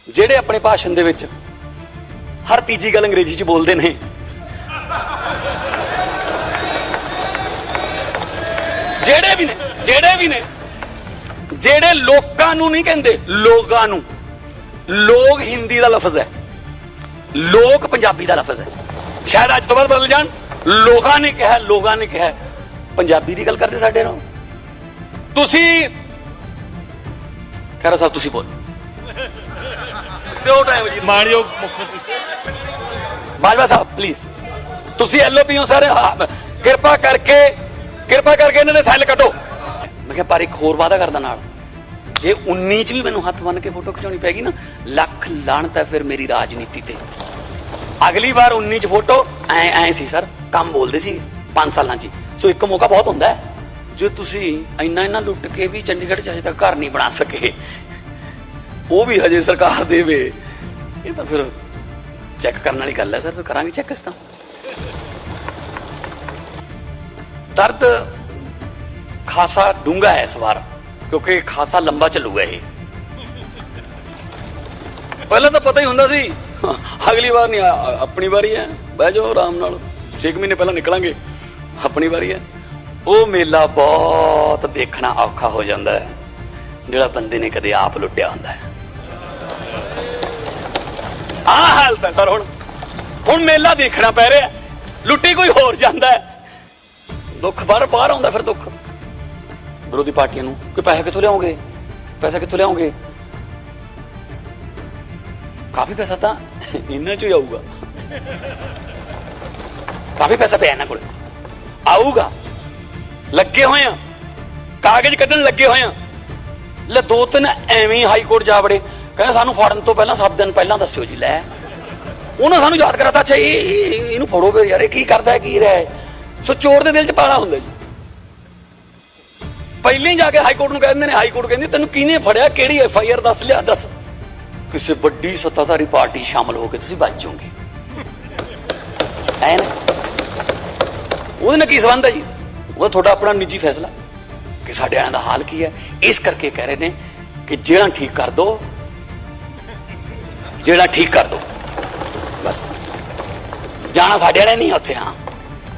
ਜਿਹੜੇ ਆਪਣੇ ਭਾਸ਼ਣ ਦੇ ਵਿੱਚ ਹਰ ਤੀਜੀ ਗੱਲ ਅੰਗਰੇਜ਼ੀ ਚ ਬੋਲਦੇ ਨੇ, ਜਿਹੜੇ ਵੀ ਨੇ ਜਿਹੜੇ ਲੋਕਾਂ ਨੂੰ ਨਹੀਂ ਕਹਿੰਦੇ, ਲੋਕਾਂ ਨੂੰ। ਲੋਕ ਹਿੰਦੀ ਦਾ ਲਫ਼ਜ਼ ਹੈ, ਲੋਕ ਪੰਜਾਬੀ ਦਾ ਲਫ਼ਜ਼ ਹੈ। ਸ਼ਾਇਦ ਅੱਜ ਤੋਂ ਬਾਅਦ ਬਦਲ ਜਾਣ। ਲੋਕਾਂ ਨੇ ਕਿਹਾ ਪੰਜਾਬੀ ਦੀ ਗੱਲ ਕਰਦੇ ਸਾਡੇ ਨਾਲ। ਤੁਸੀਂ ਖਹਿਰਾ ਸਾਹਿਬ ਤੁਸੀਂ ਬੋਲੋ। ਟਾਈਮ ਜੀ ਮਾਨਯੋਗ ਮੁੱਖ ਮੰਤਰੀ ਬਾਜਵਾ ਸਾਹਿਬ ਪਲੀਜ਼, ਤੁਸੀਂ ਐਲਓਪੀ ਹੋ ਸਾਰੇ, ਕਿਰਪਾ ਕਰਕੇ ਇਹਨਾਂ ਦੇ ਸੈੱਲ ਕੱਢੋ। ਮੈਂ ਕਿਹਾ ਪਰ ਇੱਕ ਹੋਰ ਵਾਅਦਾ ਕਰਦਾ ਨਾਲ, ਜੇ 19 ਚ ਵੀ ਮੈਨੂੰ ਹੱਥ ਬੰਨ ਕੇ ਫੋਟੋ ਖਿਚਾਉਣੀ ਪੈਗੀ ਨਾ, ਲੱਖ ਲਾਹਨਤ ਹੈ ਫਿਰ ਮੇਰੀ ਰਾਜਨੀਤੀ ਤੇ। ਅਗਲੀ ਵਾਰ 19 ਚ ਫੋਟੋ ਐ ਸੀ ਸਰ, ਕੰਮ ਬੋਲਦੇ ਸੀ 5 ਸਾਲਾਂ ਚ। ਸੋ ਇੱਕ ਮੌਕਾ ਬਹੁਤ ਹੁੰਦਾ ਹੈ। ਜੇ ਤੁਸੀਂ ਇੰਨਾ ਲੁੱਟ ਕੇ ਵੀ ਚੰਡੀਗੜ੍ਹ ਚ ਅਜੇ ਤੱਕ ਘਰ ਨਹੀਂ ਬਣਾ ਸਕੇ, ਉਹ ਵੀ ਹਜੇ ਸਰਕਾਰ ਦੇਵੇ, ਇਹ ਤਾਂ ਫਿਰ ਚੈੱਕ ਕਰਨ ਵਾਲੀ ਗੱਲ ਹੈ ਸਰ। ਫਿਰ ਕਰਾਂਗੇ ਚੈੱਕ ਇਸ ਤਾਂ। ਦਰਦ ਖਾਸਾ ਡੂੰਘਾ ਹੈ ਇਸ ਵਾਰ, ਕਿਉਂਕਿ ਖਾਸਾ ਲੰਬਾ ਚੱਲੂਗਾ ਇਹ। ਪਹਿਲਾਂ ਤਾਂ ਪਤਾ ਹੀ ਹੁੰਦਾ ਸੀ ਅਗਲੀ ਵਾਰ ਨਹੀਂ, ਆਪਣੀ ਵਾਰੀ ਹੈ, ਬਹਿ ਜਾਓ ਆਰਾਮ ਨਾਲ, 6 ਮਹੀਨੇ ਪਹਿਲਾਂ ਨਿਕਲਾਂਗੇ, ਆਪਣੀ ਵਾਰੀ ਹੈ। ਉਹ ਮੇਲਾ ਬਹੁਤ ਦੇਖਣਾ ਔਖਾ ਹੋ ਜਾਂਦਾ ਹੈ ਜਿਹੜਾ ਬੰਦੇ ਨੇ ਕਦੇ ਆਪ ਲੁੱਟਿਆ ਹੁੰਦਾ ਹੈ। ਆਹ ਹਾਲਤ ਹੈ ਸਰ। ਹੁਣ ਮੇਲਾ ਦੇਖਣਾ ਪੈ ਰਿਹਾ, ਲੁੱਟੀ ਕੋਈ ਹੋਰ ਜਾਂਦਾ ਹੈ। ਦੁੱਖ ਬਾਹਰ ਆਉਂਦਾ ਫਿਰ ਦੁੱਖ ਵਿਰੋਧੀ ਪਾਰਟੀਆਂ ਨੂੰ ਕਿ ਪੈਸਾ ਕਿੱਥੋਂ ਲਿਆਉਂਗੇ। ਕਾਫੀ ਪੈਸਾ ਤਾਂ ਇਹਨਾਂ ਚੋਂ ਹੀ ਆਊਗਾ, ਕਾਫੀ ਪੈਸਾ ਪਿਆ ਇਹਨਾਂ ਕੋਲ, ਆਊਗਾ। ਲੱਗੇ ਹੋਏ ਆ, ਕਾਗਜ਼ ਕੱਢਣ ਲੱਗੇ ਹੋਏ ਆ। ਲੈ 2-3 ਐਵੇਂ ਹਾਈ ਕੋਰਟ ਜਾ ਵੜੇ, ਕਹਿੰਦੇ ਸਾਨੂੰ ਫੜਨ ਤੋਂ ਪਹਿਲਾਂ 7 ਦਿਨ ਪਹਿਲਾਂ ਦੱਸਿਓ ਜੀ। ਲੈ ਉਹਨਾਂ ਸਾਨੂੰ ਯਾਦ ਕਰਾਤਾ, ਅੱਛਾ ਇਹਨੂੰ ਫੜੋ ਫਿਰ ਯਾਰ, ਇਹ ਕੀ ਕਰਦਾ ਕੀ ਰਿਹਾ ਹੈ। ਸੋ ਚੋਰ ਦੇ ਦਿਲ ਚ ਪਾਲਾ ਹੁੰਦਾ ਜੀ। ਪਹਿਲਾਂ ਹੀ ਜਾ ਕੇ ਹਾਈ ਕੋਰਟ ਨੂੰ ਕਹਿੰਦੇ ਨੇ, ਹਾਈ ਕੋਰਟ ਕਹਿੰਦੀ ਤੈਨੂੰ ਕਿਹਨੇ ਫੜਿਆ, ਕਿਹੜੀ FIR ਦੱਸ ਲਿਆ, ਦੱਸ। ਕਿਸੇ ਵੱਡੀ ਸੱਤਾਧਾਰੀ ਪਾਰਟੀ ਸ਼ਾਮਲ ਹੋ ਕੇ ਤੁਸੀਂ ਬਚ ਜਾਓਗੇ। ਐ ਨਾ ਉਹਦੇ ਨਾਲ ਕੀ ਸੰਬੰਧ ਹੈ ਜੀ, ਉਹ ਤੁਹਾਡਾ ਆਪਣਾ ਨਿੱਜੀ ਫੈਸਲਾ ਕਿ ਸਾਡੇ ਵਾਲਿਆਂ ਦਾ ਹਾਲ ਕੀ ਹੈ। ਇਸ ਕਰਕੇ ਕਹਿ ਰਹੇ ਨੇ ਕਿ ਜਿਹੜਾ ਠੀਕ ਕਰ ਦੋ ਬਸ। ਜਾਣਾ ਸਾਡੇ ਵਾਲੇ ਨਹੀਂ ਉੱਥੇ। ਹਾਂ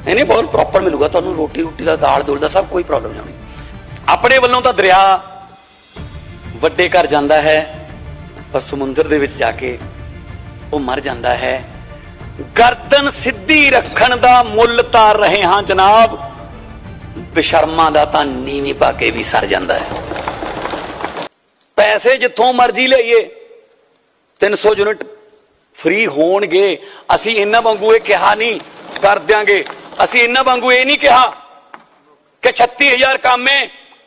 ਨਹੀਂ ਬਹੁਤ ਪ੍ਰੋਪਰ ਮਿਲੂਗਾ ਤੁਹਾਨੂੰ, ਰੋਟੀ ਦਾ, ਦਾਲ ਦੂਲ ਦਾ, ਸਭ ਕੋਈ ਪ੍ਰੋਬਲਮ ਨਹੀਂ ਹੋਣੀ। ਆਪਣੇ ਵੱਲੋਂ ਤਾਂ ਦਰਿਆ ਵੱਡੇ ਘਰ ਜਾਂਦਾ ਹੈ, ਪਰ ਸਮੁੰਦਰ ਦੇ ਵਿੱਚ ਜਾ ਕੇ ਉਹ ਮਰ ਜਾਂਦਾ ਹੈ। ਗਰਦਨ ਸਿੱਧੀ ਰੱਖਣ ਦਾ ਮੁੱਲ ਤਾਰ ਰਹੇ ਹਾਂ ਜਨਾਬ, ਬੇਸ਼ਰਮਾਂ ਦਾ ਤਾਂ ਨੀਵੀਂ ਪਾ ਕੇ ਵੀ ਸਰ ਜਾਂਦਾ ਹੈ। ਪੈਸੇ ਜਿੱਥੋਂ ਮਰਜ਼ੀ ਲਈਏ, 300 ਯੂਨਿਟ ਫ੍ਰੀ ਹੋਣਗੇ। ਅਸੀਂ ਇਹਨਾਂ ਵਾਂਗੂ ਇਹ ਕਿਹਾ ਨਹੀਂ ਕਰ ਦਿਆਂਗੇ, ਅਸੀਂ ਇਹਨਾਂ ਵਾਂਗੂ ਇਹ ਨਹੀਂ ਕਿਹਾ ਕਿ 36,000 ਕਾਮੇ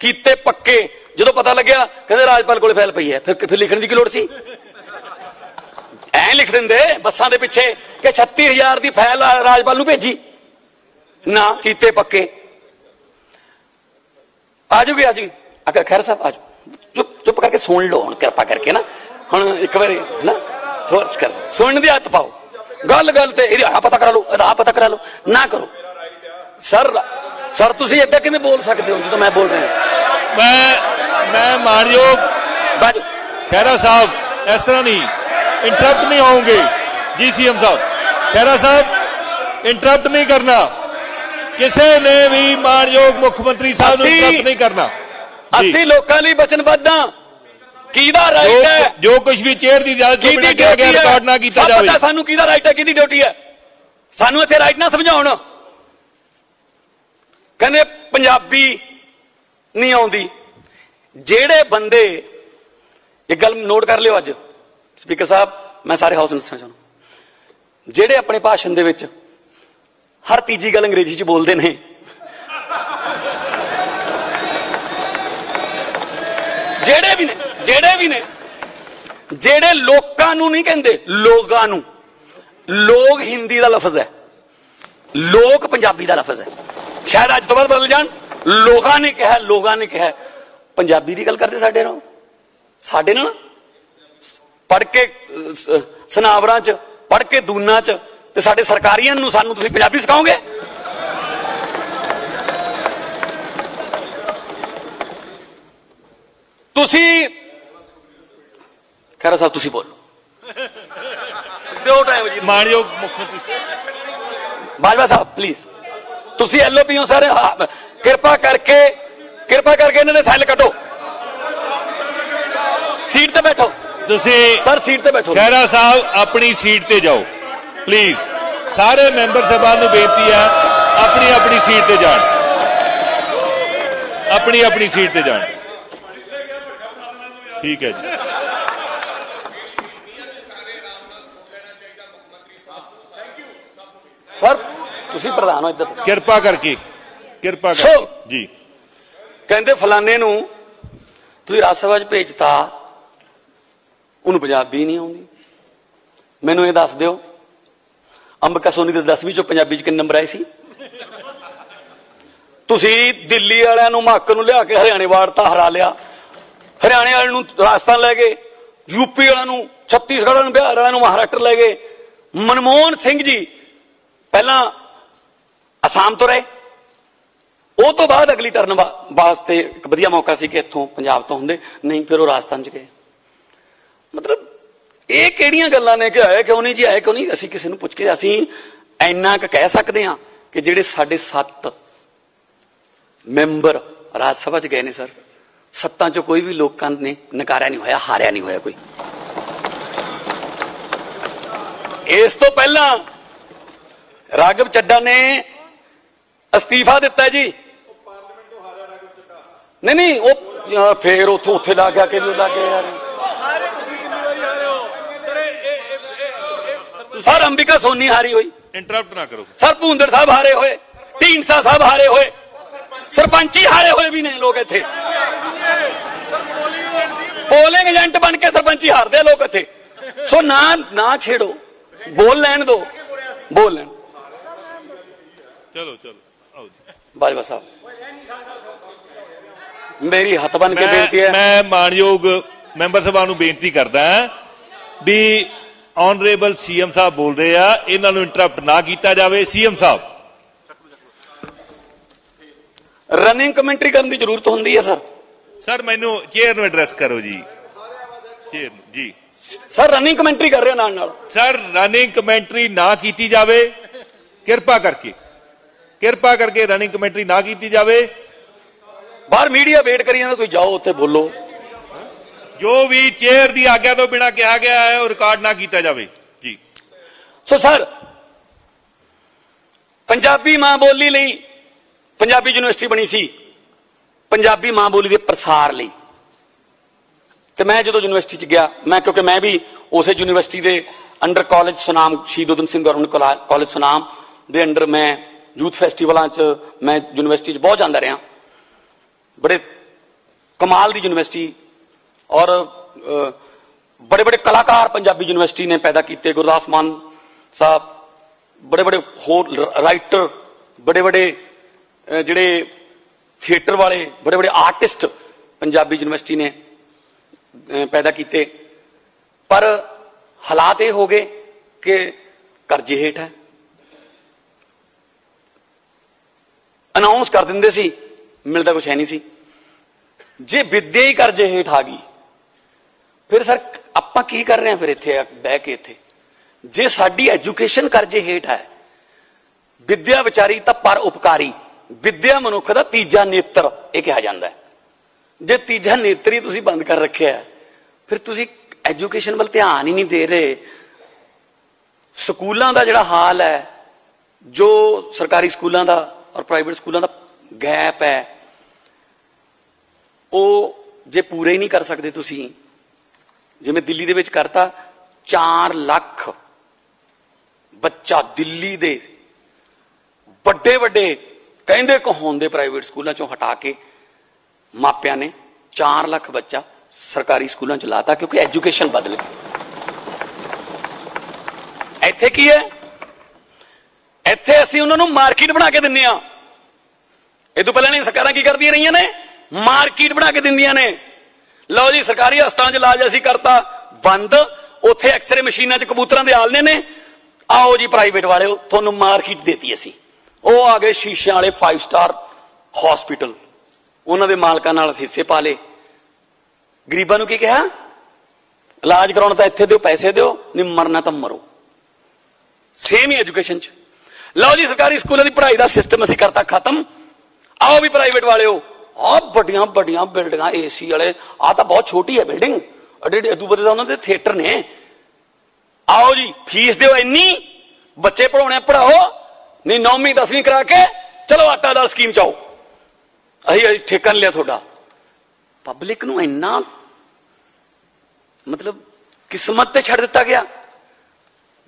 ਕੀਤੇ ਪੱਕੇ। ਜਦੋਂ ਪਤਾ ਲੱਗਿਆ ਕਹਿੰਦੇ ਰਾਜਪਾਲ ਕੋਲੇ ਫਾਈਲ ਪਈ ਹੈ, ਫਿਰ ਲਿਖਣ ਦੀ ਕੀ ਲੋੜ ਸੀ। ਐਂ ਲਿਖ ਦਿੰਦੇ ਬੱਸਾਂ ਦੇ ਪਿੱਛੇ ਕਿ 36,000 ਦੀ ਫਾਈਲ ਰਾਜਪਾਲ ਨੂੰ ਭੇਜੀ ਨਾ, ਕੀਤੇ ਪੱਕੇ। ਆਜੂਗੀ ਖੈਰ ਸਾਹਿਬ ਆਜੋ, ਚੁੱਪ ਕਰਕੇ ਸੁਣ ਲਓ ਹੁਣ, ਕਿਰਪਾ ਕਰਕੇ ਨਾ। ਹੁਣ ਇੱਕ ਵਾਰੀ ਨਾ ਸੁਣਨ ਦੀ ਹੱਥ ਪਾਓ, ਗੱਲ ਤੇ ਇਹਦੀ ਆਹ ਪਤਾ ਕਰਾ ਲਓ, ਨਾ ਕਰੋ ਸਰ ਤੁਸੀਂ ਏਦਾਂ ਕਿਵੇਂ ਬੋਲ ਸਕਦੇ ਹੋ ਜਦੋਂ ਮੈਂ ਬੋਲ ਰਿਹਾ। ਮੈਂ ਮਾਨਯੋਗ ਬਾਜੋ ਖਹਿਰਾ ਸਾਹਿਬ ਇਸ ਤਰ੍ਹਾਂ ਨਹੀਂ ਇੰਟਰप्ट नहीं होंगे जी। CM साहब, खैरा साहब इंटरप्ट नहीं करना, किसी ने भी मानयोग मुख्यमंत्री साहब इंटरप्ट नहीं करना। ਅਸੀਂ ਲੋਕਾਂ ਲਈ ਵਚਨਬੱਧ ਹਾਂ। ਕਿਹਦਾ ਰਾਈਟ ਹੈ, ਜੋ ਕੁਝ ਵੀ ਚੇਅਰ ਦੀ ਇਜਾਜ਼ਤ ਤੋਂ ਬਿਨਾਂ ਕਿਹਾ ਗਿਆ ਰਿਕਾਰਡ ਨਾ ਕੀਤਾ ਜਾਵੇ। ਪਤਾ ਸਾਨੂੰ ਕਿਹਦਾ ਰਾਈਟ ਹੈ, ਕਿਹਦੀ ਡਿਊਟੀ ਹੈ। ਸਾਨੂੰ ਇੱਥੇ ਰਾਈਟ ਨਾ ਸਮਝਾਉਣ। ਕਹਿੰਦੇ ਪੰਜਾਬੀ ਨਹੀਂ ਆਉਂਦੀ। ਜਿਹੜੇ ਬੰਦੇ, ਇੱਕ ਗੱਲ ਨੋਟ ਕਰ ਲਿਓ ਅੱਜ ਸਪੀਕਰ ਸਾਹਿਬ, ਮੈਂ ਸਾਰੇ ਹਾਊਸ ਨੂੰ ਦੱਸਣਾ ਚਾਹੁੰਦਾ, ਜਿਹੜੇ ਆਪਣੇ ਭਾਸ਼ਣ ਦੇ ਵਿੱਚ ਹਰ ਤੀਜੀ ਗੱਲ ਅੰਗਰੇਜ਼ੀ ਚ ਬੋਲਦੇ ਨੇ, ਜਿਹੜੇ ਵੀ ਨੇ ਜਿਹੜੇ ਲੋਕਾਂ ਨੂੰ ਨਹੀਂ ਕਹਿੰਦੇ, ਲੋਕਾਂ ਨੂੰ। ਲੋਕ ਹਿੰਦੀ ਦਾ ਲਫ਼ਜ਼ ਹੈ, ਲੋਕ ਪੰਜਾਬੀ ਦਾ ਲਫ਼ਜ਼ ਹੈ। ਸ਼ਾਇਦ ਅੱਜ ਤੋਂ ਬਾਅਦ ਬਦਲ ਜਾਣ। ਲੋਕਾਂ ਨੇ ਕਿਹਾ ਪੰਜਾਬੀ ਦੀ ਗੱਲ ਕਰਦੇ ਸਾਡੇ ਨਾਲ ਪੜ੍ਹ ਕੇ ਸਨਾਵਰਾਂ ਚ, ਪੜ੍ਹ ਕੇ ਦੂਨਾਂ ਚ, ਤੇ ਸਾਡੇ ਸਰਕਾਰੀਆਂ ਨੂੰ ਸਾਨੂੰ ਤੁਸੀਂ ਪੰਜਾਬੀ ਸਿਖਾਓਗੇ। ਤੁਸੀਂ ਖਹਿਰਾ ਸਾਹਿਬ ਤੁਸੀਂ ਬੋਲੋ। ਦਿਓ ਟਾਈਮ ਜੀ। ਮਾਨਯੋਗ ਮੁੱਖ ਮੰਤਰੀ ਬਾਜਵਾ ਸਾਹਿਬ ਪਲੀਜ਼, ਤੁਸੀਂ ਐਲਓਪੀ ਹੋ ਸਰ, ਕਿਰਪਾ ਕਰਕੇ ਇਹਨਾਂ ਦੇ ਸੈੱਲ ਕੱਢੋ। ਸੀਟ ਤੇ ਬੈਠੋ ਤੁਸੀਂ ਸਰ, ਸੀਟ ਤੇ ਬੈਠੋ। ਖਹਿਰਾ ਸਾਹਿਬ ਆਪਣੀ ਸੀਟ ਤੇ ਜਾਓ ਪਲੀਜ਼। ਸਾਰੇ ਮੈਂਬਰ ਸਾਹਿਬਾਨ ਨੂੰ ਬੇਨਤੀ ਹੈ ਆਪਣੀ ਆਪਣੀ ਸੀਟ ਤੇ ਜਾਣ, ਆਪਣੀ ਆਪਣੀ ਸੀਟ ਤੇ ਜਾਣ। ਠੀਕ ਹੈ ਜੀ। ਸਰ ਤੁਸੀਂ ਪ੍ਰਧਾਨ ਹੋ ਇੱਧਰ। ਕਿਰਪਾ ਕਰਕੇ ਜੀ। ਕਹਿੰਦੇ ਫਲਾਣੇ ਨੂੰ ਤੁਸੀਂ ਰਾਜ ਸਭਾ 'ਚ ਭੇਜਤਾ, ਉਹਨੂੰ ਪੰਜਾਬੀ ਨਹੀਂ ਆਉਂਦੀ। ਮੈਨੂੰ ਇਹ ਦੱਸ ਦਿਓ, ਅੰਬਿਕਾ ਸੋਨੀ ਦੇ 10ਵੀਂ ਚੋਂ ਪੰਜਾਬੀ 'ਚ ਕਿੰਨੇ ਨੰਬਰ ਆਏ ਸੀ? ਤੁਸੀਂ ਦਿੱਲੀ ਵਾਲਿਆਂ ਨੂੰ ਮਹੱਕ ਨੂੰ ਲਿਆ ਕੇ ਹਰਿਆਣੇ ਵਾੜਤਾ, ਹਰਾ ਲਿਆ। ਹਰਿਆਣੇ ਵਾਲੇ ਨੂੰ ਰਾਜਸਥਾਨ ਲੈ ਗਏ, ਯੂਪੀ ਵਾਲਿਆਂ ਨੂੰ, ਛੱਤੀਸਗੜ੍ਹ ਵਾਲਿਆਂ ਨੂੰ, ਬਿਹਾਰ ਵਾਲਿਆਂ ਨੂੰ ਮਹਾਰਾਸ਼ਟਰ ਲੈ ਗਏ। ਮਨਮੋਹਨ ਸਿੰਘ ਜੀ ਪਹਿਲਾਂ ਅਸਾਮ ਤੋਂ ਰਹੇ, ਉਹ ਤੋਂ ਬਾਅਦ ਅਗਲੀ ਟਰਨ ਵਾਸਤੇ ਇੱਕ ਵਧੀਆ ਮੌਕਾ ਸੀ ਕਿ ਇੱਥੋਂ ਪੰਜਾਬ ਤੋਂ ਹੁੰਦੇ, ਨਹੀਂ ਫਿਰ ਉਹ ਰਾਜਸਥਾਨ 'ਚ ਗਏ। ਮਤਲਬ ਇਹ ਕਿਹੜੀਆਂ ਗੱਲਾਂ ਨੇ ਕਿ ਆਏ ਕਿਉਂ ਨਹੀਂ ਜੀ, ਆਏ ਕਿਉਂ ਨਹੀਂ? ਅਸੀਂ ਕਿਸੇ ਨੂੰ ਪੁੱਛ ਕੇ ਅਸੀਂ ਇੰਨਾ ਕੁ ਕਹਿ ਸਕਦੇ ਹਾਂ ਕਿ ਜਿਹੜੇ ਸਾਡੇ 7 ਮੈਂਬਰ ਰਾਜ ਸਭਾ 'ਚ ਗਏ ਨੇ ਸਰ, 7 'ਚੋਂ ਕੋਈ ਵੀ ਲੋਕਾਂ ਨੇ ਨਕਾਰਿਆ ਨਹੀਂ ਹੋਇਆ, ਹਾਰਿਆ ਨਹੀਂ ਹੋਇਆ ਕੋਈ। ਇਸ ਤੋਂ ਪਹਿਲਾਂ ਰਾਘਵ ਚੱਡਾ ਨੇ ਅਸਤੀਫਾ ਦਿੱਤਾ ਜੀ। ਨਹੀਂ ਉਹ ਫੇਰ ਉੱਥੇ ਲੱਗ ਗਿਆ ਕਿ ਲੱਗ ਗਿਆ ਯਾਰ। ਸਰ ਅੰਬਿਕਾ ਸੋਨੀ ਹਾਰੀ ਹੋਈ, ਇੰਟਰਪਟ ਨਾ ਕਰੋ ਸਰ। ਭੂੰਦੜ ਸਾਹਿਬ ਹਾਰੇ ਹੋਏ, ਢੀਂਡਸਾ ਸਾਹਿਬ ਹਾਰੇ ਹੋਏ, ਸਰਪੰਚੀ ਹਾਰੇ ਹੋਏ ਵੀ ਨੇ ਲੋਕ ਇੱਥੇ। ਪੋਲਿੰਗ ਏਜੰਟ ਬਣ ਕੇ ਸਰਪੰਚੀ ਹਾਰਦੇ ਲੋਕ ਇੱਥੇ। ਸੋ ਨਾ ਛੇੜੋ, ਬੋਲ ਲੈਣ ਦੋ, ਬੋਲ ਲੈਣ। ਚਲੋ ਆਓ ਜੀ। ਬਾਜਵਾ ਸਾਹਿਬ ਮੇਰੀ ਹੱਥ ਬਣ ਕੇ ਬੇਨਤੀ ਹੈ, ਮੈਂ ਮਾਨਯੋਗ ਮੈਂਬਰ ਸਭਾ ਨੂੰ ਬੇਨਤੀ ਕਰਦਾ ਵੀ ਆਨਰੇਬਲ ਸੀਐਮ ਸਾਹਿਬ ਬੋਲ ਰਹੇ ਆ, ਇਹਨਾਂ ਨੂੰ ਇੰਟਰਪਟ ਨਾ ਕੀਤਾ ਜਾਵੇ। ਸੀਐਮ ਸਾਹਿਬ ਰਨਿੰਗ ਕਮੈਂਟਰੀ ਕਰਨ ਦੀ ਜ਼ਰੂਰਤ ਹੁੰਦੀ ਹੈ ਸਰ। ਮੈਨੂੰ ਚੇਅਰ ਨੂੰ ਐਡਰੈਸ ਕਰੋ ਜੀ। ਚੇਅਰ ਜੀ ਸਰ ਰਨਿੰਗ ਕਮੈਂਟਰੀ ਕਰ ਰਹੇ ਨਾਲ ਸਰ, ਰਨਿੰਗ ਕਮੈਂਟਰੀ ਨਾ ਕੀਤੀ ਜਾਵੇ। ਕਿਰਪਾ ਕਰਕੇ ਰਨਿੰਗ ਕਮੈਂਟਰੀ ਨਾ ਕੀਤੀ ਜਾਵੇ। ਬਾਹਰ ਮੀਡੀਆ ਵੇਟ ਕਰੀ ਜਾਂਦਾ, ਤੁਸੀਂ ਜਾਓ ਉੱਥੇ ਬੋਲੋ। ਜੋ ਵੀ ਚੇਅਰ ਦੀ ਆਗਿਆ ਤੋਂ ਬਿਨਾਂ ਕਿਹਾ ਗਿਆ ਹੈ ਉਹ ਰਿਕਾਰਡ ਨਾ ਕੀਤਾ ਜਾਵੇ ਜੀ। ਸੋ ਸਰ ਪੰਜਾਬੀ ਮਾਂ ਬੋਲੀ ਲਈ ਪੰਜਾਬੀ ਯੂਨੀਵਰਸਿਟੀ ਬਣੀ ਸੀ, ਪੰਜਾਬੀ ਮਾਂ ਬੋਲੀ ਦੇ ਪ੍ਰਸਾਰ ਲਈ। ਤੇ ਮੈਂ ਜਦੋਂ ਯੂਨੀਵਰਸਿਟੀ 'ਚ ਗਿਆ, ਕਿਉਂਕਿ ਮੈਂ ਵੀ ਉਸੇ ਯੂਨੀਵਰਸਿਟੀ ਦੇ ਅੰਡਰ ਕਾਲਜ ਸੁਨਾਮ, ਸ਼ਹੀਦ ਊਧਮ ਸਿੰਘ ਗਵਰਨਮੈਂਟ ਕਾਲਜ ਸੁਨਾਮ ਦੇ ਅੰਡਰ ਮੈਂ ਯੂਥ ਫੈਸਟੀਵਲਾਂ 'ਚ, ਮੈਂ ਯੂਨੀਵਰਸਿਟੀ 'ਚ ਬਹੁਤ ਜਾਂਦਾ ਰਿਹਾ। ਬੜੇ ਕਮਾਲ ਦੀ ਯੂਨੀਵਰਸਿਟੀ, ਔਰ बड़े बड़े कलाकार पंजाबी यूनिवर्सिटी ने पैदा किए। गुरदास मान साहब, बड़े बड़े होर राइटर, बड़े बड़े जिहड़े थिएटर वाले, बड़े बड़े आर्टिस्ट पंजाबी यूनिवर्सिटी ने पैदा किए। पर हालात ये हो गए कि करजे हेठ है, अनाउंस कर देंदे सी, मिलता कुछ है नहीं सी। जे विद्या ही करजे हेठ आ गई, फिर सर आपां की कर रहे हैं? फिर इत्थे बह के इत्थे जे साडी एजुकेशन करजे हेठ है, विद्या विचारी तां पर उपकारी, विद्या मनुख दा तीजा नेत्र ये कहा जाता है। जे तीजा नेत्र ही तुसीं बंद कर रखे है, फिर तुसीं एजुकेशन वाल ध्यान ही नहीं दे रहे। स्कूलों का जिहड़ा हाल है, जो सरकारी स्कूलों का और प्राइवेट स्कूलों का गैप है, वो जे पूरे ही नहीं कर सकते तुसीं, जिवें दिल्ली दे विच करता 4 लाख बच्चा दिल्ली दे बड़े बड़े कहंदे कहाउंदे प्राइवेट स्कूलों चों हटा के मापिया ने 4 लाख बच्चा सरकारी स्कूलों च लाता, क्योंकि एजुकेशन बदल गई। इत्थे की है? इत्थे असीं उन्हां नूं मार्केट बना के दिंदे आ। इस तों पहलां सरकारां की करदियां रहियां ने? मार्केट बना के दिंदियां ने। लो जी सरकारी हस्पताल च इलाज असीं करता बंद, उत्थे एक्सरे मशीनां च कबूतरां दे आलने ने, आओ जी प्राइवेट वाले तुहानूं मार्केट देती असीं। वो आ गए शीशियां वाले 5 स्टार हॉस्पिटल, उन्हां दे मालकां नाल हिस्से पा ले। गरीबां नूं की कहा? इलाज कराउण तां इत्थे दिओ, पैसे दिओ, नहीं मरना तां मरो। सेम ही एजुकेशन च। लो जी सरकारी स्कूलों की पढ़ाई का सिस्टम असीं करता खत्म। आओ भी प्राइवेट वाले हो, आ बड़ियां बड़ियां बिल्डिंग AC वाले, आ तो बहुत छोटी है बिल्डिंग, अदू बदे तो उन्होंने थिएटर ने। आओ जी फीस दो इन्नी, बच्चे पढ़ाने पढ़ाओ, नहीं 9वीं 10वीं करा के चलो आटा दाल स्कीम चाओ, अही ठेका नहीं लिया थोड़ा। पब्लिक नूं इन्ना मतलब किस्मत ते छड़ दिता गया,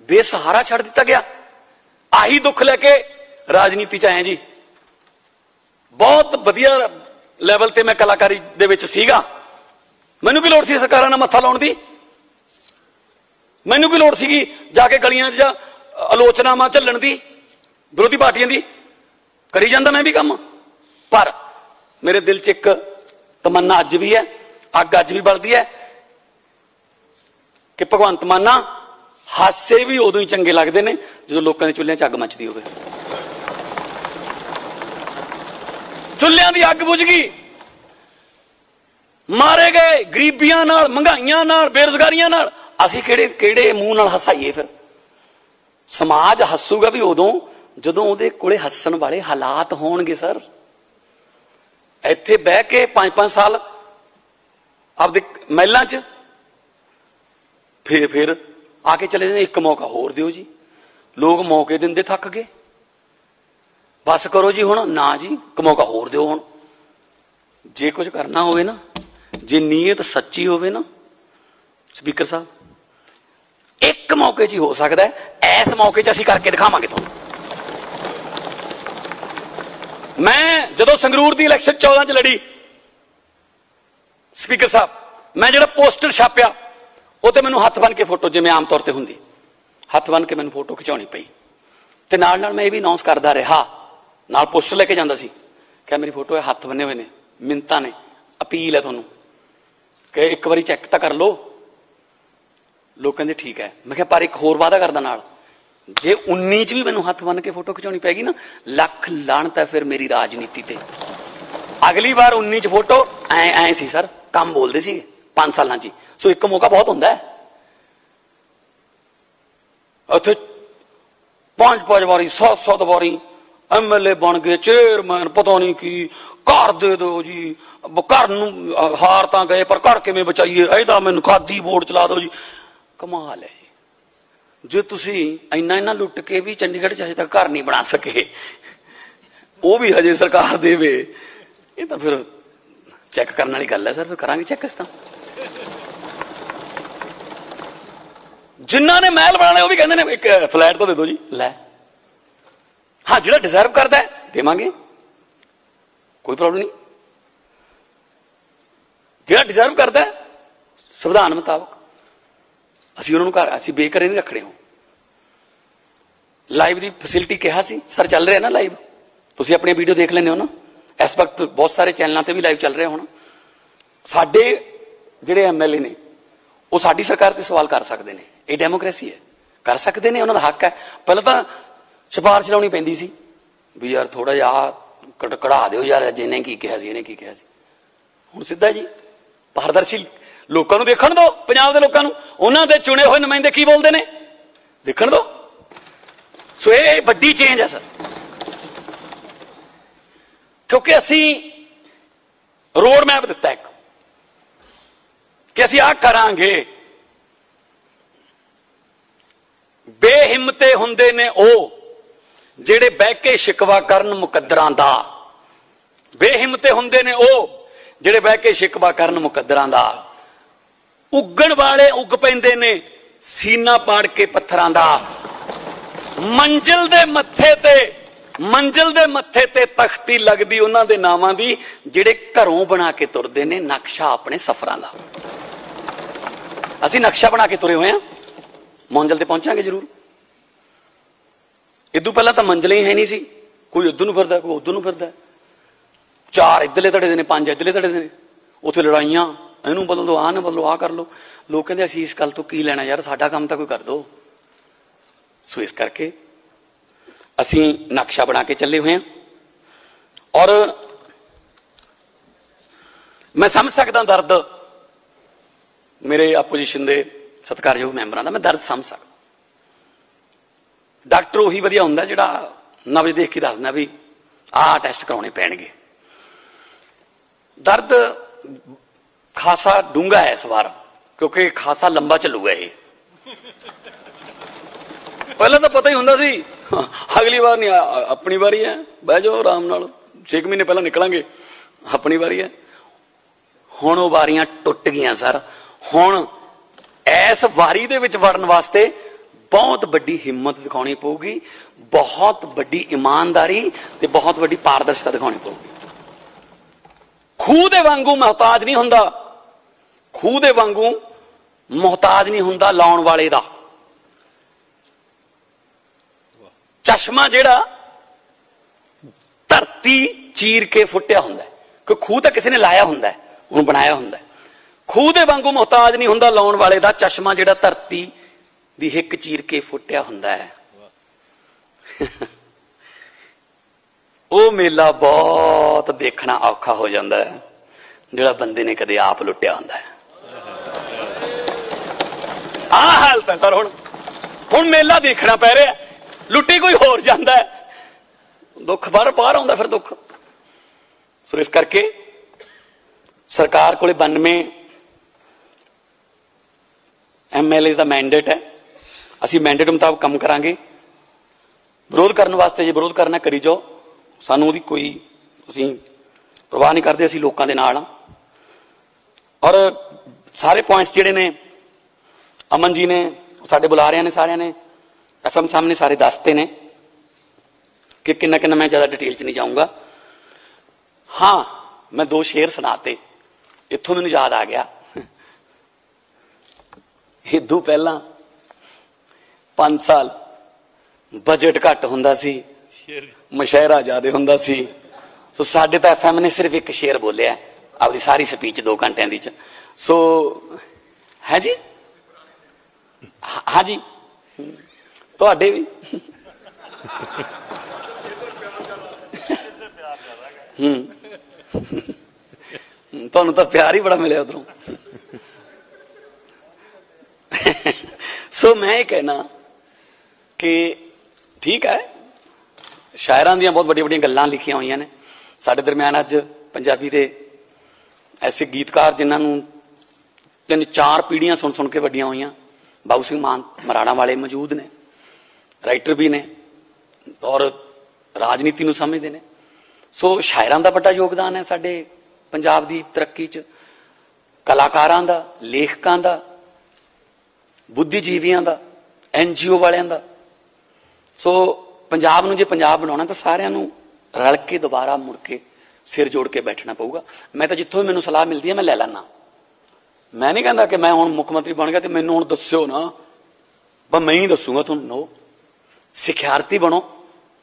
बेसहारा छड़ दिता गया। आही दुख लेके राजनीति च आए जी। बहुत वधिया लैवल ते मैं कलाकारी दे विच सीगा, मैनू की लोड़ सी सरकारां नाल मत्था लाउण दी, मैनू की लोड़ सीगी जाके गलियां च आलोचनावां झल्लण दी विरोधी पार्टियां दी। करी जांदा मैं भी काम, पर मेरे दिल च एक तमन्ना अज भी है, अग अज भी बलदी है कि भगवंत माना हासे भी उदों ही चंगे लगते हैं जो लोगों के चुल्हियां च अग मचदी होवे। चुल्हियां दी अग बुझ गई, मारे गए गरीबियां नाल, महंगाइयां नाल, बेरोजगारियां नाल, असीं किहड़े किहड़े मूंह नाल हसाईए? फिर समाज हसूगा भी उदों जदों उहदे कोले हस्सण वाले हालात होणगे। सर इत्थे बह के 5-5 साल आपदे महलां च फिर आके चले जाते, एक मौका होर दिओ जी। लोग मौके दिंदे थक गए, बस करो जी हुण ना जी, एक मौका होर दिओ। हुण जे कुछ करना होवे ना, जे नीयत सच्ची होवे ना स्पीकर साहब, एक मौके च ही हो सकता है। इस मौके च असीं करके दिखावांगे तुहानूं। मैं जदों संगरूर दी इलैक्शन 14 च लड़ी स्पीकर साहब, मैं जिहड़ा पोस्टर छापिया उते मैनूं हथ बन के फोटो, जिवें आम तौर पर हुंदी, हथ बन के मैनूं फोटो खिचाउणी पई, ते नाल नाल मैं ये भी अनाउंस करदा रहा, नाल पोस्टर लेके जांदा सी, क्या मेरी फोटो है, हथ बने हुए ने, मिन्नतां ने, अपील है तुहानूं कि एक बारी चैक तां कर लो। लोग कहंदे ठीक है। मैं कहा पर एक होर वादा करदा नाल, जे 19 च भी मैनूं हथ बन के फोटो खिचाउणी पैगी ना, लख लाणत है फिर मेरी राजनीति ते। अगली बार 19 च फोटो ऐ सी सर, काम बोलदे सी 5 सालां च, सो एक मौका बहुत हुंदा है। उत्थे 5-5 बारी 7-7 बारी MLA बन गए, चेयरमैन, पता नहीं की, घर दे दो जी, घर नूं हार तां गए पर घर किवें बचाईए, ਇਹਦਾ मैनूं खादी बोर्ड चला दो जी। कमाल है जे तुसी इन्ना इन्ना लुट के भी चंडीगढ़ च अजे तक घर नहीं बना सके, वो भी हजे सरकार देवे, ये तो फिर चेक करने वाली गल है। सर फिर करांगे चेक इस तां। जिन्ना ने महल बनाने वो भी कहते हैं एक फ्लैट तो दे दो जी, लै हाँ जिहड़ा डिजर्व करता है देवांगे, कोई प्रॉब्लम नहीं। जिहड़ा डिजर्व करता है संविधान मुताबक ਅਸੀਂ ਉਹਨਾਂ ਨੂੰ ਘਰ ਅਸੀਂ ਬੇਘਰੇ नहीं रखने हो। लाइव की फैसिलिटी कहा सी सर चल रहा है ना लाइव, तुसीं अपनी वीडियो देख लेने हो ना, इस वक्त बहुत सारे चैनलों पर भी लाइव चल रहे होना। साडे जिहड़े MLA ने वो साडी सरकार ते सवाल कर सकते हैं, ये डेमोक्रेसी है, कर सकते हैं, उन्होंने हक है। पहले तो सिफारिश लाउणी पैंदी सी भी यार थोड़ा जिहा कढ़ा दिओ यार, जिन्हें की कहा सी, इन्हें की कहा सी। हुण सिद्धा जी पारदर्शी लोगों को देखण दो, पंजाब दे लोगों को उन्हां दे चुने हुए नुमाइंदे की बोलते हैं देखण दो। सो ये वड्डी चेंज है सर, क्योंकि असी रोड मैप दिता एक कि असी आ करांगे। बेहिम्मते हुंदे ने ओ जिहड़े बह के शिकवा करन मुकद्दरां दा, बेहिम्मते हुंदे ने ओ जिहड़े बह के शिकवा करन मुकद्दरां दा। उगण वाले उग पैंदे ने सीना पाड़ के पत्थरां दा। मंजिल दे मत्थे ते तख्ती लगदी उन्हां दे नावां दी जिहड़े घरों बना के तुरदे ने नक्शा अपने सफरां दा। असीं नक्शा बना के तुरे हुए हैं, मंजिल ते पहुंचांगे जरूर। इदू पहला तो मंजिलें ही है नहीं सी, कोई इधर नूं फिरदा, कोई उधर नूं फिरदा, 4 इधरले धड़े दे ने, 5 इधरले धड़े दे ने, उत्थे लड़ाइयां, इनू बदल दो, आ ना बदलो, आ कर लो। लोग कहते असीं इस गल तो की लेना यार, साडा काम तो कोई कर दो। सो इस करके असीं नक्शा बना के चले हुए हैं। और मैं समझ सकदा दर्द मेरे आपोजिशन के सत्कारयोग मैंबरां दा मैं दर्द समझ सकदा। डॉक्टर उही वधिया हुंदा जिहड़ा नब्ज देख के दसदा भी आह टैसट कराने पैणगे। दर्द खासा डूंगा है इस बार, क्योंकि खासा लंबा चलूगा ये। पहले तो पता ही हुंदा सी अगली बार नहीं, अपनी बारी है, बह जाओ आराम नाल, 6 महीने पहला निकलांगे, अपनी बारी है। हुण वो वारियां टुट गईयां सर। हुण इस वारी दे विच वड़न वास्ते बहुत वड्डी हिम्मत दिखानी पऊगी, बहुत वड्डी ईमानदारी ते बहुत वड्डी पारदर्शिता दिखानी पऊगी। खूह दे वांगू मोहताज नहीं हुंदा, खूह दे वांगू मोहताज नहीं हुंदा लाउण वाले दा। चश्मा जिहड़ा धरती चीर के फुटिया हुंदा है, क्योंकि खूह तो किसी ने लाया हुंदा है, उन्हें बनाया हुंदा है। खूह दे वांगू मोहताज नहीं हुंदा लाउण वाले दा चश्मा जिहड़ा धरती दी हिक चीर के फुटिया हुंदा है। वो मेला बहुत देखना औखा हो जाता है जिहड़ा बंदे ने कदे आप लुटिया हुंदा है। आ हालत है सर। हुण मेला देखना पै रहा, लुट्टी कोई होर जांदा है, दुख बाहर बाहर आउंदा फिर दुख। सो इस करके सरकार कोले 92 MLA का मैंडेट है, असी मैंडेट मुताबिक काम करांगे। विरोध करने वास्ते जे विरोध करना करी जाओ, सानू उहदी कोई असी परवाह नहीं करते, असी लोकां दे नाल हां। और सारे पॉइंट्स जिहड़े ने अमन जी ने साडे बुलारियां ने सारियां ने FM सामने सारे दसते ने कि किन्ना किन्ना, मैं ज्यादा डिटेल च नहीं जाऊंगा। हाँ, मैं 2 शेर सुनाते, इत्थों मैनूं याद आ गया। इदू पहला 5 साल बजट घट हुंदा सी, मुशायरा ज्यादा हुंदा सी। सो साडे तां FM ने सिर्फ एक शेर बोलिया अपनी सारी स्पीच 2 घंटियां दी। सो है जी, हाँ जी, तुहाडे भी तुहानूं तां प्यार ही बड़ा मिलिया उधरों। सो मैं ये कहना कि ठीक है, शायरां दियां बहुत वड्डियां वड्डियां गल्लां लिखियां होईयां ने साडे दरम्यान। अज पंजाबी दे ऐसे गीतकार जिन्हां नूं 3-4 पीढ़ियां सुन सुन के वड्डियां होईयां, बाबू सिंह मान मराड़ा वाले मौजूद ने, राइटर भी ने और राजनीति नूं समझदे ने। सो शायरां दा बड़ा योगदान है साडे पंजाब दी तरक्की च, कलाकारां दा, लेखकां दा, बुद्धिजीवियां दा, NGO वालियां दा। सो पंजाब नूं जे पंजाब बनाउणा तां सारिआं नूं रल के दोबारा मुड़ के सिर जोड़ के बैठना पऊगा। मैं तो जित्थों भी मैनूं सलाह मिलती है मैं लै लैना। मैं नहीं कहता कि मैं हुण मुख मंत्री बन गया तो मैनूं हुण दस्सिओ ना, बस मैं ही दसूंगा तुहानूं। नो, सिखियार्थी बनो,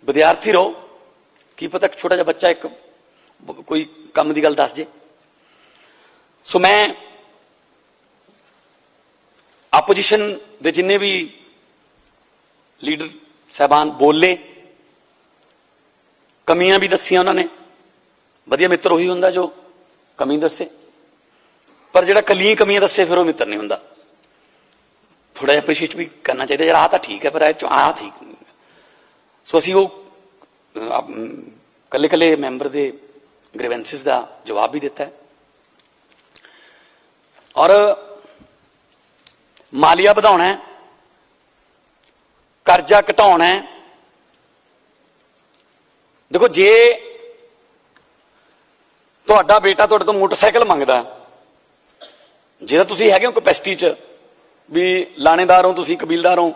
विद्यार्थी रहो, की पता छोटा जिहा बच्चा एक कोई काम की गल दस जे। सो मैं आपोजिशन दे जिन्ने भी लीडर साहबान बोले, कमियां भी दसियां उन्होंने। वधिया मित्र उही हुंदा जो कमी दसे, पर जिहड़ा कलियां कमियां दसे फिर वो मित्र नहीं हुंदा। थोड़ा जिहा अप्रीशिएट भी करना चाहिए, यार आ तां ठीक है पर आ ठीक नहीं। सो असीं वो कल्ले कल्ले मैंबर दे ग्रीवेंसिस का जवाब भी दिता है और मालिया बढ़ाउणा है, कर्जा घटाउणा है। देखो जे तुहाडा बेटा तुहाडे तो मोटरसाइकिल मंगदा, जे तुसीं हैगे हो कैपेसिटी च भी लाणेदार हो, तुसीं कबीलदार हो,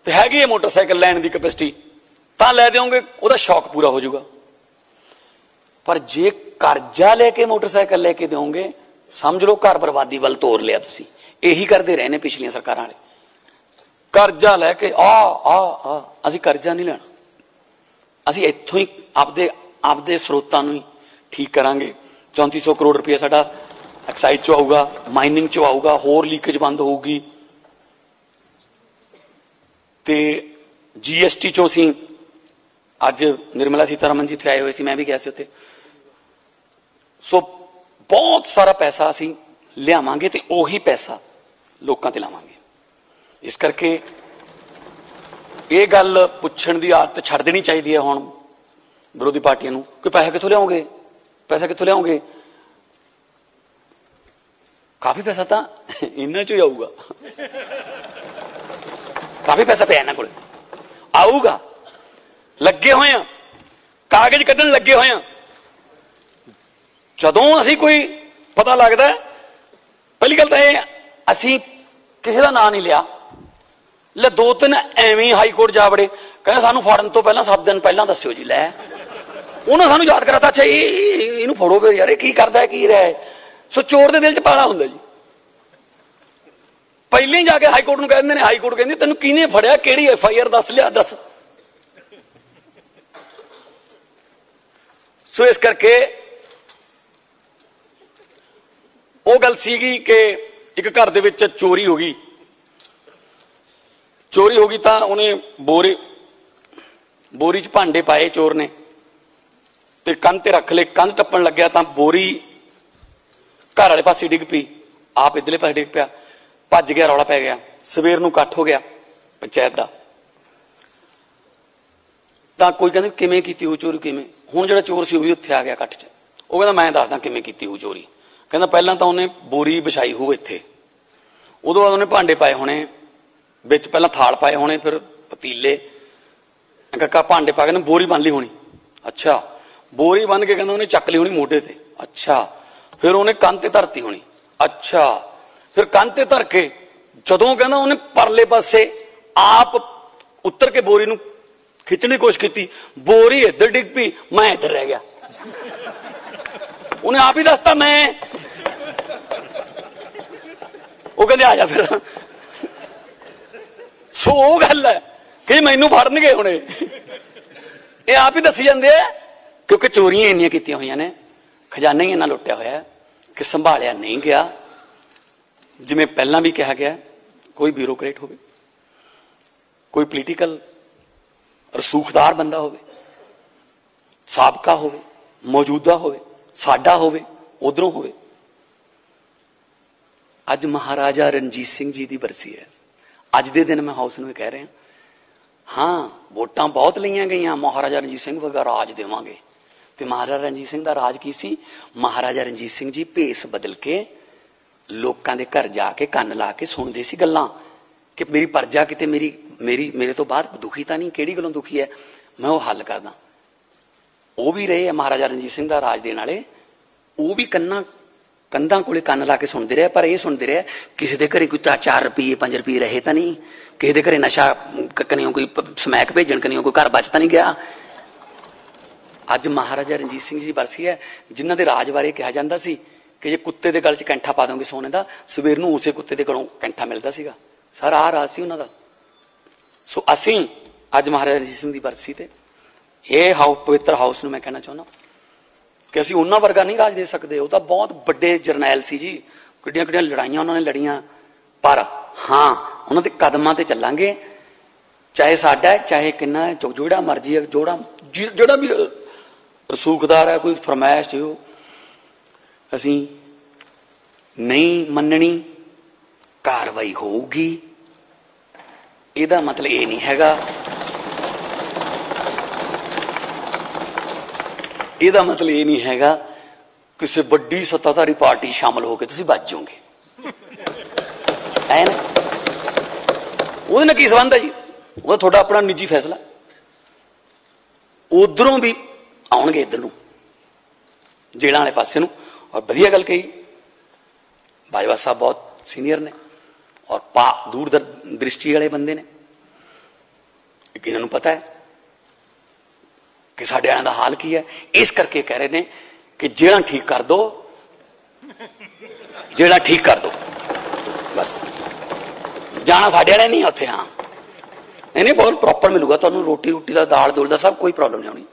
तो हैगी है मोटरसाइकिल लैण दी कैपेसिटी, तां लै देओगे, उहदा शौक पूरा हो जाऊगा। पर जे कर्जा लेके मोटरसाइकिल लेके दोगे, समझ लो घर बर्बादी वाल तोर लिया। तुसीं यही करते रहे ने पिछलियां सरकारां वाले, कर्जा लैके असीं कर्जा नहीं लेना, असीं इत्थों ही आपदे स्रोतां नूं ही ठीक करांगे। 3400 करोड़ रुपया साडा एक्साइज चो आऊगा, माइनिंग चो आऊगा, होर लीकेज बंद होगी, ते GST चो असीं अज निर्मला सीतारमन जी उत्थे आए हुए सी, मैं भी गया सी उत्थे। सो बहुत सारा पैसा असीं लियावांगे ते ओही पैसा लोकां ते लावांगे। इस करके ये गल पुछण दी आदत छड्ड देनी चाहिए है हुण विरोधी पार्टियां नूं कि पैसा कित्थों लियाओगे, पैसा कित्थों लियाओगे। काफी पैसा तो इन्हां चों ही आऊगा, काफी पैसा पिया इन्हां कोल आऊगा। लगे हुए हैं कागज कड्ढण लगे हुए हैं। जदों असीं कोई पता लगदा पहली गल तां असीं किसी का नाम नहीं लिया, ले 2-3 एवं हाई कोर्ट जा बड़े, कहते सानू फड़न तो पहला 7 दिन पहला दस्यो जी। लै उन्होंने सानू याद कराता, अच्छा इनू फड़ो फिर यार की करदा है की रहा है। सो चोर दे दिल च पाला हुंदा जी। पहले ही जाके हाई कोर्ट नूं कहंदे ने, हाई कोर्ट कहंदी तैनूं किहने फड़िया, किहड़ी FIR दस लिया दस। सो इस करके वो गल सीगी कि एक घर दे विच चोरी हो गई, चोरी हो गई तो उन्हें बोरी च भांडे पाए चोर ने ते कंध ते रख ले। कंध टप्पण लग्या तो बोरी घर वाले पासे डिग पई, आप इधरले पासे डिग पिया, भज गया, रौला पै गया। सवेर नूं इकट्ठ हो गया पंचायत का, तो कोई कहंदे किवें कीती हो चोरी, किवें। हुण जिहड़ा चोर सी भी उत्थे आ गया इकट्ठ च, वो कहंदा मैं दसदा किवें कीती हो चोरी। कहंदा पहलां तां उन्हें बोरी विछाई हो इत्थे, उदों बाद उन्हें भांडे पाए होने बिच, पहला थाल पाए होने, फिर पतीले, काका भांडे पा के बोरी बन ली होनी। अच्छा बोरी बन के कहना उन्हें चक ली होनी मोढे ते। अच्छा फिर उन्हें कंध ते धरती होनी। अच्छा फिर कंध ते धर के जदों कहना उन्हें परले पासे आप उतर के बोरी नूं खिंचने की कोशिश की, बोरी इधर डिग पई, मैं इधर रह गया। उन्हें आप ही दसता मैं, वो कहते आ जा फिर। सो वो गल है कि मैनू फड़नगे हुणे, ये आप ही दसी जाते हैं, क्योंकि चोरियां इन्नियां कीतियां होईयां ने, खजाना ही इन्ना लुटिया होया कि संभालिया नहीं गया। जिवें पहलां भी कहा गया, कोई ब्यूरोक्रेट होवे, कोई पोलीटिकल रसूखदार बंदा होवे, साबका होवे, मौजूदा होवे, साडा होवे, उधरों होवे। अज महाराजा रणजीत सिंह जी की बरसी है। अज के दिन मैं हाउस में कह रहा, हाँ वोटां बहुत लईआं गईआं, महाराजा रणजीत सिंह वर्गा राज देवांगे। ते महाराजा रणजीत सिंह का राज की सी? महाराजा रणजीत सिंह जी भेस बदल के लोकां दे घर जाके कन्न ला के सुनते सी गल्लां कि मेरी प्रजा किते मेरे तो बाद दुखी तो नहीं, किहड़ी गल्लों दुखी है, मैं वो हल करदा। वो भी रहे महाराजा रणजीत सिंह का राज देने वाले, वो भी कंधां कोले कन्न ला के सुनते रहे, पर यह सुनते रहे किसी के घरे कोई 4 रुपये 5 रुपये रहे तो नहीं, किसी के घरे नशा कनियों कोई समैक भेजन कनियों कोई घर बचता नहीं गया। अज महाराजा रणजीत सिंह जी बरसी है, जिन्हों के राज बारे कहा जाता सी कि जे कुत्ते के गल च कैंठा पा दोगे सोने का, सवेर नूं उसे कुत्ते के गलों कैंठा मिलता सीगा। सारा आ राज सी उन्हां दा। सो असीं अज महाराजा रणजीत सिंह की बरसी ते ये पवित्र हाउस नूं मैं कहना चाहुंदा कि असीं उन्हां वर्गा नहीं राज दे सकते। वो तो बहुत बड़े जरनैल सी जी, किड्डियां किड्डियां लड़ाइयां उन्होंने लड़ियां, पर हाँ उन्हां दे कदमां ते चलांगे, चाहे साडा है चाहे किन्ना है, जोड़ा मर्जी है, जोड़ा भी रसूखदार है, कोई फरमाइश हो असीं नहीं मननी, कार्रवाई होगी। इहदा मतलब ये नहीं हैगा, ਇਹਦਾ मतलब ये नहीं हैगा किसी बड़ी सत्ताधारी पार्टी शामिल होकर तुसीं बच जाओगे, है ना? ਉਹਦੇ ਨਾਲ ਕੀ ਸੰਬੰਧ ਹੈ ਜੀ? ਉਹ ਤੁਹਾਡਾ ਆਪਣਾ ਨਿੱਜੀ फैसला। उधरों भी आउणगे इधर नूं जेलां वाले पासे नूं। और वधिया गल कही, बाजवा साहब बहुत सीनियर ने और दूरदृष्टि वाले बंदे ने, इन्हां नूं पता है कि साडे वालियां दा हाल की है। इस करके कह रहे हैं कि जेड़ा ठीक कर दो, जेड़ा ठीक कर दो, बस जाना साडे वाले नहीं उत्थे। हाँ नहीं बहुत प्रॉपर मिलूगा तुहानूं, रोटी रूटी का दाल दूल का सब कोई प्रॉब्लम नहीं होनी,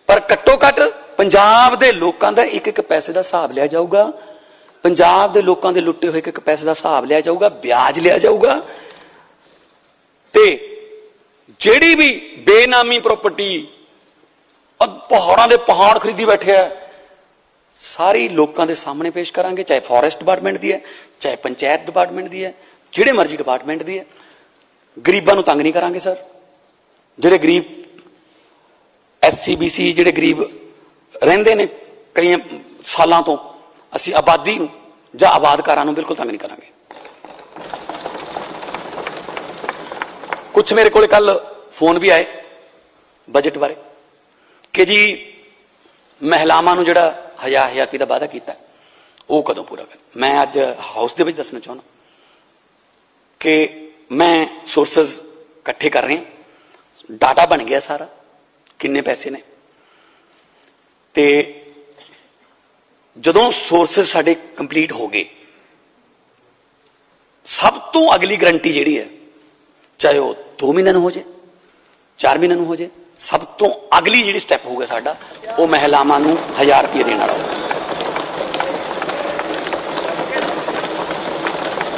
पर घट्टो घट पंजाब के लोगों का एक पैसे का हिसाब लिया जाऊगा, पंजाब के लोगों के लुटे हुए एक पैसे का हिसाब लिया जाऊगा, ब्याज लिया जाऊगा, ते जिहड़ी भी बेनामी प्रॉपर्टी पहाड़ों के पहाड़ खरीदी बैठे है, सारी लोगों के सामने पेश करांगे, चाहे फॉरेस्ट डिपार्टमेंट की है, चाहे पंचायत डिपार्टमेंट की है, जिहड़े मर्जी डिपार्टमेंट की है। गरीबां नूं तंग नहीं करांगे सर। जिहड़े गरीब SC BC जिहड़े गरीब रहिंदे ने कई सालों तो, असीं आबादी नूं जां आबादकारां नूं बिल्कुल तंग नहीं करांगे। कुछ मेरे को कल फोन भी आए बजट बारे कि जी महिलावां नूं जिहड़ा 1000 रुपये का वादा किया वो कदों पूरा कर। मैं अज हाउस दे विच दसना चाहना कि मैं सोर्सेज इकट्ठे कर रहे हैं, डाटा बन गया सारा किन्ने पैसे ने, ते जदों सोर्सेज साडे कंप्लीट हो गए, सब तो अगली गारंटी जिहड़ी है, चाहे वो 2 महीने हो जाए 4 महीने हो जाए, सब तो अगली जिहड़ी स्टैप होगा साडा वो महिलावां नूं 1000 रुपये देने वाला होगा।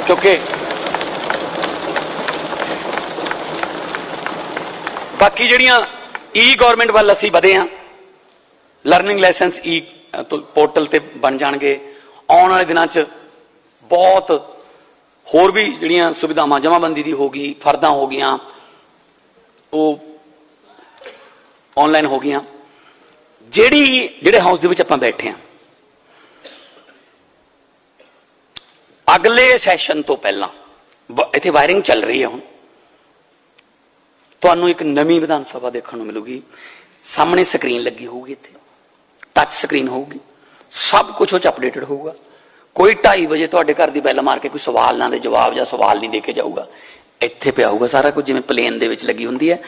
क्योंकि बाकी जिहड़ियां ई गवर्नमेंट वाल असीं वधे हां, लर्निंग लाइसेंस ई पोर्टल ते बन जाणगे। आउण वाले दिनां च बहुत होर भी जिहड़ियां सुविधावां जमाबंदी दी होगी, फर्दां हो गईयां, वो ऑनलाइन हो गईयां। जिहड़े हाउस दे विच आपां बैठे हां, अगले सैशन तो पहला इत्थे वायरिंग चल रही है, हुण तुहानूं एक नवीं विधान सभा देखण नूं मिलूगी। सामने स्क्रीन लगी होगी, इत्थे टच स्क्रीन होगी, सब कुछ उह अपडेटेड होगा। कोई 2:30 बजे तुहाडे घर दी बैल मार के कोई सवाल ना दे जवाब या सवाल नहीं दे के जाऊगा, इत्थे पिया होगा सारा कुछ जिवें प्लेन दे विच लगी हुंदी है।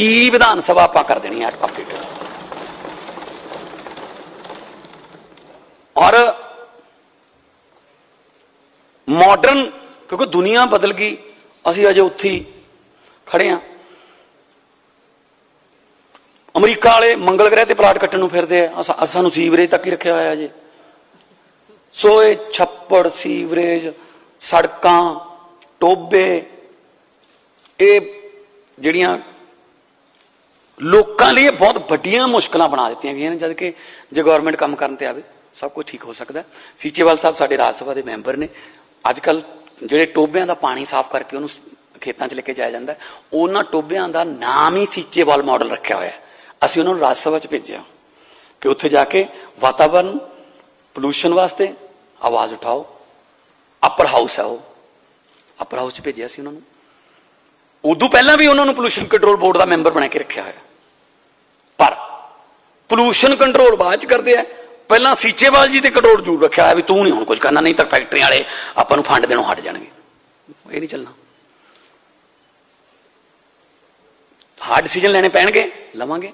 ई विधान सभा आपां कर देनी है अपडेटेड। और मॉडर्न, क्योंकि दुनिया बदल गई, असीं अजे उत्थे ही खड़े हां। अमरीका वाले मंगल ग्रह ते प्लाट कट्टण नूं फिरदे आ, सानूं सीवरेज तक ही रखिया होया जे। सो ये छप्पड़, सीवरेज, सड़कां, टोबे, ये जिहड़ियां लोकां लई बहुत वड्डियां मुश्किलां बना दित्तियां गईयां ने, जबकि जे गवर्नमेंट काम करन ते आवे सब कुछ ठीक हो सकता है। सीचेवाल साहब साडे राज सभा के मैंबर ने। अजकल जिहड़े टोबियां दा पानी साफ करके उन्होंने खेतों च लेके जाया जाता है, उन्होंने टोबियां दा नाम ही सीचेवाल मॉडल रखा होया है। असीं उन्होंने राज सभा च भेजिया कि उत्थे जाके वातावरण पोल्यूशन वास्ते आवाज उठाओ। अपर हाउस है वो, अपर हाउस च भेजिया सी उन्होंने। उदों पहला भी उन्होंने पोल्यूशन कंट्रोल बोर्ड का मैंबर बना के रखा है, पर पोल्यूशन कंट्रोल बाद च करते हैं। पहला सीचेवाल जी ते कंट्रोल जरूर रखा है भी तू नहीं हुण कुछ करना, नहीं तो फैक्ट्री वाले आपां नूं फंड देणों हट जाणगे। ये नहीं चलना, हार्ड डिसीजन लेने पैणगे, लवांगे,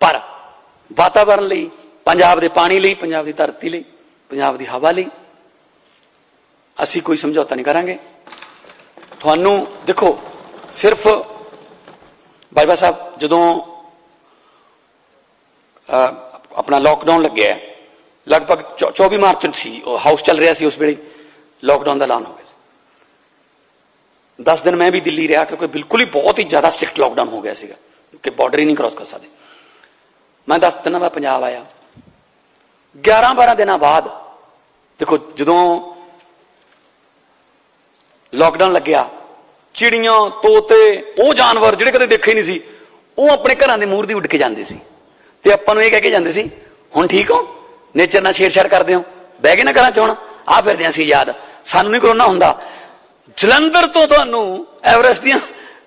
पर वातावरण लई, पंजाब दे पानी लई, पंजाब दी धरती लई, पंजाब दी हवा लई असीं कोई समझौता नहीं करांगे। तुहानूं देखो, सिर्फ बाजवा साहब जदों अपना लॉकडाउन लग गया, लगभग 24 मार्च हाउस चल रहा सी, उस वेले लॉकडाउन का ऐलान हो गया। 10 दिन मैं भी दिल्ली रहा, क्योंकि बिल्कुल ही बहुत ही ज्यादा स्ट्रिक्ट लॉकडाउन हो गया सीगा कि बॉर्डर ही नहीं क्रॉस कर सकते। मैं 10 दिन बाद पंजाब आया, 11-12 दिन बाद देखो जदों लॉकडाउन लग गया, चिड़ियां, तोते, वो जानवर जिहड़े कदे देखे नहीं सी, वो अपने घरां दे मूहर दी उड़ के जांदे सी ते आपां नूं इह कह के जांदे सी, हुण ठीक हो, नेचर नाल छेड़छाड़ करदे हो, बह गए ना घरां च, हुण आ फिरदे असीं याद, सानूं नहीं कोरोना हुंदा। जलंधर तो तुहानूं एवरेस्ट दीयां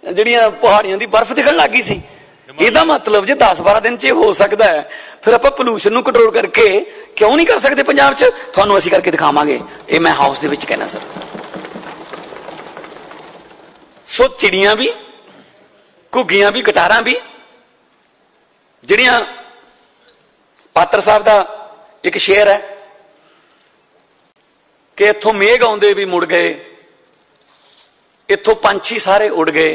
जिहड़ियां पहाड़ियां दी बर्फ दिखण लग गई सी। ਇਹਦਾ मतलब जे 10-12 दिन च हो सकता है, फिर आप पोल्यूशन ਨੂੰ कंट्रोल करके क्यों नहीं कर सकते पंजाब च? ਤੁਹਾਨੂੰ ਅਸੀਂ करके दिखावांगे। ये मैं हाउस ਦੇ ਵਿੱਚ कहना सर। सो चिड़ियां भी, घुग्गियां भी, गटारां भी, ਜਿਹੜੀਆਂ पात्र साहब का एक शेर है कि इत्थों मेघ आउंदे भी मुड़ गए, इत्थों पंछी सारे उड़ गए,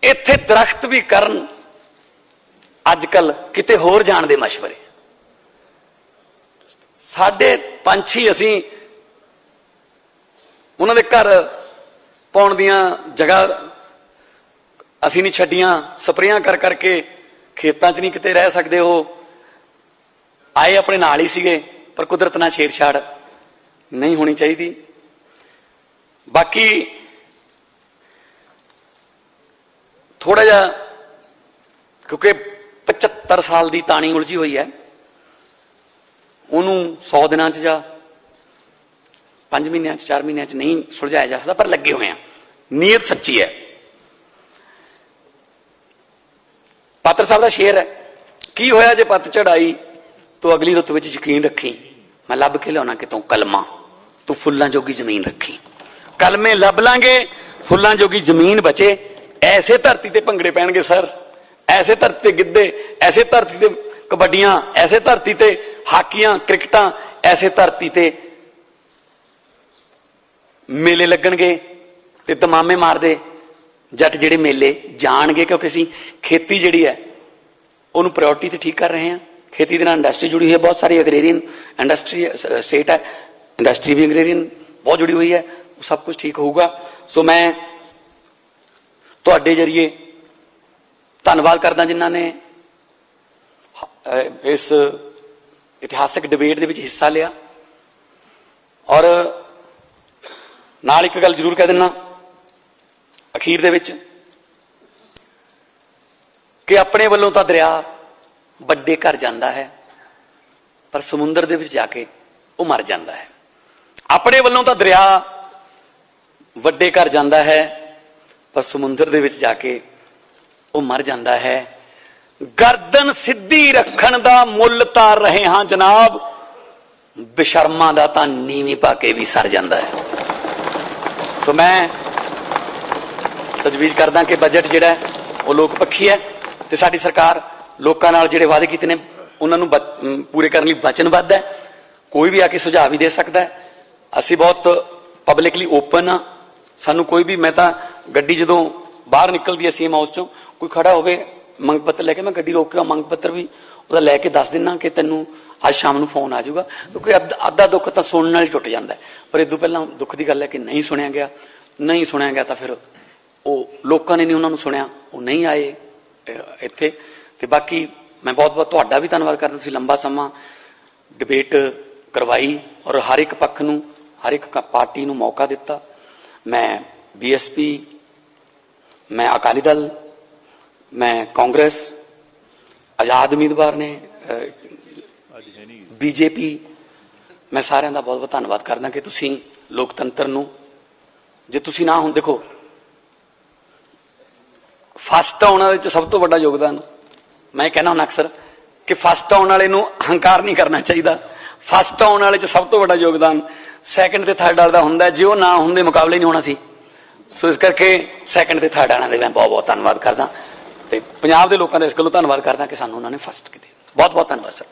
इत्थे दरख्त भी करन अजकल किते होर जाण दे मशवरे। साडे पंछी असीं उन्हां दे घर पाउण दीयां जगह असीं नहीं छड्डियां, स्प्रेयां कर करके खेतां च नहीं किते रह सकदे हो, आए अपने नाल ही सीगे, पर कुदरत नाल छेड़छाड़ नहीं होनी चाहिए। बाकी थोड़ा जा क्योंकि 75 साल की ताणी उलझी हुई है, उन्होंने 100 दिनों या 5 महीनों 4 महीनों नहीं सुलझाया जा सकता, पर लगे हुए हैं, नीयत सच्ची है। पात्र साहब का शेर है, की होया जे पतझड़ आई तो अगली रुत विच यकीन रखी, मैं लभ के लिया कितों कलमा तू फुल्लां जोगी जमीन रखी। कलमे लभ लांगे, फुल्लां जोगी जमीन बचे, ऐसे धरती ते भंगड़े पैणगे सर, ऐसे धरती ते गिद्धे, ऐसे धरती ते कबड्डियां, ऐसे धरती ते हाकियां क्रिकेटां, ऐसे धरती ते मेले लगणगे ते तमामे मारदे जट जिहड़े मेले जाणगे, क्योंकि असीं खेती जिहड़ी है उन्होंने प्रायोरिटी तो ठीक कर रहे हैं। खेती के नाल इंडस्ट्री जुड़ी हुई है, बहुत सारी एग्रेरियन इंडस्ट्री स्टेट है, इंडस्ट्री भी एग्रेरियन बहुत जुड़ी हुई है, वो सब कुछ ठीक होगा। सो मैं तुहाडे जरिए धन्नवाद करदा जिन्हां ने इस इतिहासक डिबेट दे विच हिस्सा लिया। और नाल एक गल जरूर कह दिना अखीर दे विच कि अपने वालों तो दरिया बड़े घर जाता है, पर समुंदर दे विच जाके वो मर जाता है। अपने वालों तो दरिया वड्डे घर जाता है, पर समुंदर दे विच जाके वो मर जाता है। गर्दन सीधी रखण दा मुल तार रहे हाँ जनाब, बेशर्मा दा तां नीवी पा के भी सर जाता है। सो मैं तजवीज़ करदा कि बजट जिहड़ा है वो लोक पक्षी है, ते साडी सरकार लोकां नाल जिहड़े वादे कीते ने उन्हां नूं पूरे करने लई वचनबद्ध है। कोई भी आके सुझाव भी दे सकता है, असीं बहुत पब्लिकली ओपन हाँ। सानू कोई भी, मैं तां गड्डी जदों बाहर निकलदी है सीएम हाउस चों, कोई खड़ा होवे मंग पत्र लैके, मैं गड्डी रोक के मंग पत्र भी ਉਹਦਾ ਲੈ ਕੇ ਦੱਸ ਦਿੰਨਾ कि ਤੈਨੂੰ ਅੱਜ ਸ਼ਾਮ ਨੂੰ ਫੋਨ ਆ ਜਾਊਗਾ, ਕਿਉਂਕਿ ਅੱਧਾ ਦੁੱਖ ਤਾਂ ਸੁਣਨ ਨਾਲ ਹੀ ਟੁੱਟ ਜਾਂਦਾ ਹੈ। ਪਰ ਇਦੋਂ ਪਹਿਲਾਂ ਦੁੱਖ ਦੀ ਗੱਲ ਹੈ ਕਿ ਨਹੀਂ ਸੁਣਿਆ ਗਿਆ ਤਾਂ ਫਿਰ ਉਹ ਲੋਕਾਂ ਨੇ ਨਹੀਂ ਉਹਨਾਂ ਨੂੰ ਸੁਣਿਆ, ਉਹ ਨਹੀਂ ਆਏ ਇੱਥੇ। ਤੇ ਬਾਕੀ ਮੈਂ ਬਹੁਤ ਤੁਹਾਡਾ ਵੀ ਧੰਨਵਾਦ ਕਰਦਾ, ਤੁਸੀਂ ਲੰਬਾ ਸਮਾਂ ਡਿਬੇਟ ਕਰਵਾਈ ਔਰ ਹਰ ਇੱਕ ਪੱਖ ਨੂੰ, ਹਰ ਇੱਕ ਪਾਰਟੀ ਨੂੰ ਮੌਕਾ ਦਿੱਤਾ। मैं बीएसपी, मैं अकाली दल, मैं कांग्रेस, आजाद उम्मीदवार ने बीजेपी, मैं सारे का बहुत बहुत धन्यवाद करदा कि तुसीं लोकतंत्र नूं, जे तुसीं ना हुण, देखो फस्ट आउण वाले सब तो बड़ा योगदान, मैं कहना हुंदा अक्सर कि फस्ट आउण वाले नूं हंकार नहीं करना चाहिए। फस्ट आउण वाले सब तो बड़ा योगदान सैकेंड ते थर्ड वाले दा हुंदा है, जे वो ना हुंदे मुकाबले नहीं होना सी। सो इस करके सैकेंड ते थर्ड वाले मैं बहुत बहुत धन्यवाद करदा, ते पंजाब दे लोकां दा इस गल्लों धन्नवाद करदा कि सानूं उन्होंने फस्ट कीते। बहुत बहुत धन्यवाद सर।